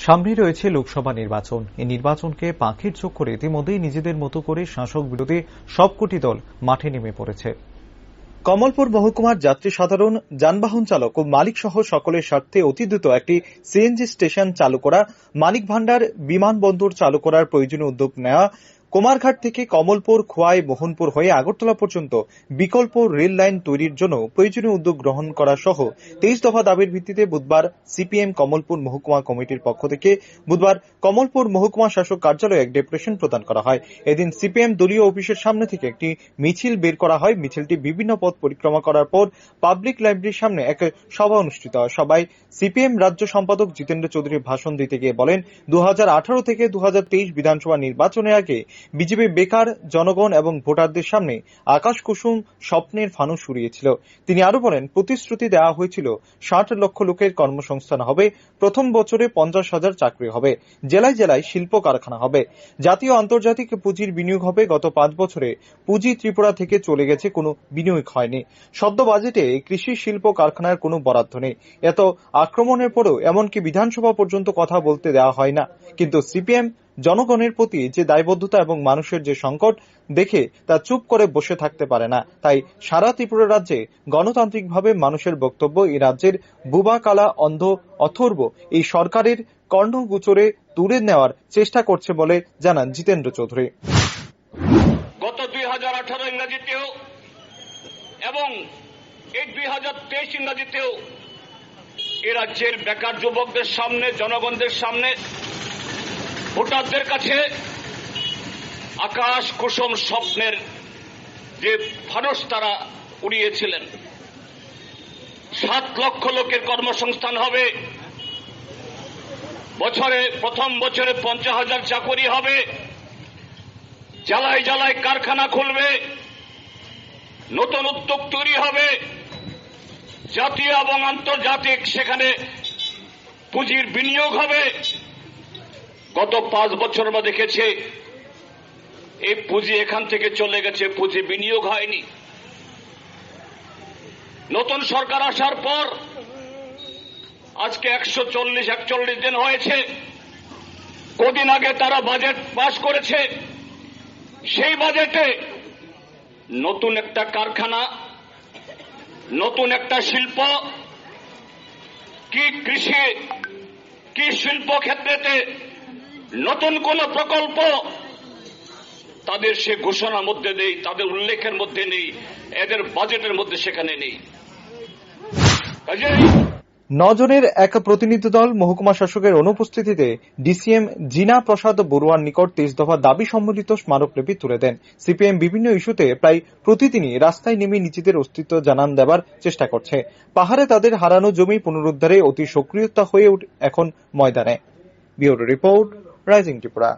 সামনে রয়েছে লোকসভা নির্বাচন। এই নির্বাচনকে পাখির চোখ করে ইতিমধ্যেই নিজেদের মতো করে শাসক বিরোধী সবকটি দল মাঠে নেমে পড়েছে। কমলপুর মহকুমার যাত্রী সাধারণ, যানবাহন চালক ও মালিক সহ সকলের স্বার্থে অতি দ্রুত একটি সিএনজি স্টেশন চালু করা, মানিক ভান্ডার বিমানবন্দর চালু করার প্রয়োজনীয় উদ্যোগ নেওয়া, কুমারঘাট থেকে কমলপুর, খোয়াই, মোহনপুর হয়ে আগরতলা পর্যন্ত বিকল্প রেল লাইন তৈরির জন্য প্রয়োজনীয় উদ্যোগ গ্রহণ করা সহ 23 দফা দাবির ভিত্তিতে বুধবার সিপিএম কমলপুর মহকুমা কমিটির পক্ষ থেকে বুধবার কমলপুর মহকুমা শাসক কার্যালয়ে এক ডেপুটেশন প্রদান করা হয়। এদিন সিপিএম দলীয় অফিসের সামনে থেকে একটি মিছিল বের করা হয়। মিছিলটি বিভিন্ন পথ পরিক্রমা করার পর পাবলিক লাইব্রেরির সামনে এক সভা অনুষ্ঠিত হয়। সভায় সিপিএম রাজ্য সম্পাদক জিতেন্দ্র চৌধুরী ভাষণ দিতে গিয়ে বলেন, 2018 থেকে 2023 বিধানসভা নির্বাচনের আগে বিজেপি বেকার, জনগণ এবং ভোটারদের সামনে আকাশ কুসুম স্বপ্নের ফানুস উড়িয়েছিল। তিনি আরো বলেন, প্রতিশ্রুতি দেওয়া হয়েছিল 60 লক্ষ লোকের কর্মসংস্থান হবে, প্রথম বছরে 50,000 চাকরি হবে, জেলায় জেলায় শিল্প কারখানা হবে, জাতীয় আন্তর্জাতিক পুঁজির বিনিয়োগ হবে। গত 5 বছরে পুঁজি ত্রিপুরা থেকে চলে গেছে, কোনো বিনিয়োগ হয়নি। সদ্য বাজেটে কৃষি শিল্প কারখানার কোনো বরাদ্দ নেই। এত আক্রমণের পরেও এমনকি বিধানসভা পর্যন্ত কথা বলতে দেওয়া হয় না। কিন্তু সিপিএম জনগণের প্রতি যে দায়বদ্ধতা এবং মানুষের যে সংকট দেখে তা চুপ করে বসে থাকতে পারে না। তাই সারা ত্রিপুরা রাজ্যে গণতান্ত্রিকভাবে মানুষের বক্তব্য এই রাজ্যের বুবা, কালা, অন্ধ, অথর্ব এই সরকারের কর্ণগোচরে তুলে নেওয়ার চেষ্টা করছে বলে জানান জিতেন্দ্র চৌধুরী। গত 2018 ইংরাজিতেও এবং এই 2023 ইংরাজিতেও এ রাজ্যের বেকার যুবকদের সামনে, জনগণদের সামনে, ভোটারদের কাছে আকাশ কুসুম স্বপ্নের যে ফানুস তারা উড়িয়েছিলেন। 7 লক্ষ লোকের কর্মসংস্থান হবে, প্রথম বছরে 50,000 চাকরি হবে, জেলায় জেলায় কারখানা খুলবে, নতুন উদ্যোগ তৈরি হবে, জাতীয় এবং আন্তর্জাতিক সেখানে পুঁজির বিনিয়োগ হবে। গত 5 বছর আমরা দেখেছি এই পুঁজি এখান থেকে চলে গেছে, পুঁজি বিনিয়োগ হয়নি। নতুন সরকার আসার পর আজকে 141 দিন হয়েছে, কদিন আগে তারা বাজেট পাশ করেছে। সেই বাজেটে নতুন একটা কারখানা, নতুন একটা শিল্প, কি কৃষি, কি শিল্প ক্ষেত্রেতে নতুন কোন প্রকল্প তাদের সে ঘোষণার মধ্যে নেই, তাদের উল্লেখের মধ্যে নেই, এদের বাজেটের মধ্যে সেখানে নেই। 9 জনের এক প্রতিনিধি দল মহকুমা শাসকের অনুপস্থিতিতে ডিসিএম জিনা প্রসাদ বড়ুয়ার নিকট 23 দফা দাবি সম্বলিত স্মারকলিপি তুলে দেন। সিপিএম বিভিন্ন ইস্যুতে প্রায় প্রতিদিনই রাস্তায় নেমে নিজেদের অস্তিত্ব জানান দেবার চেষ্টা করছে। পাহাড়ে তাদের হারানো জমি পুনরুদ্ধারে অতি সক্রিয়তা হয়ে এখন ময়দানে। Bureau report, rising Tripura.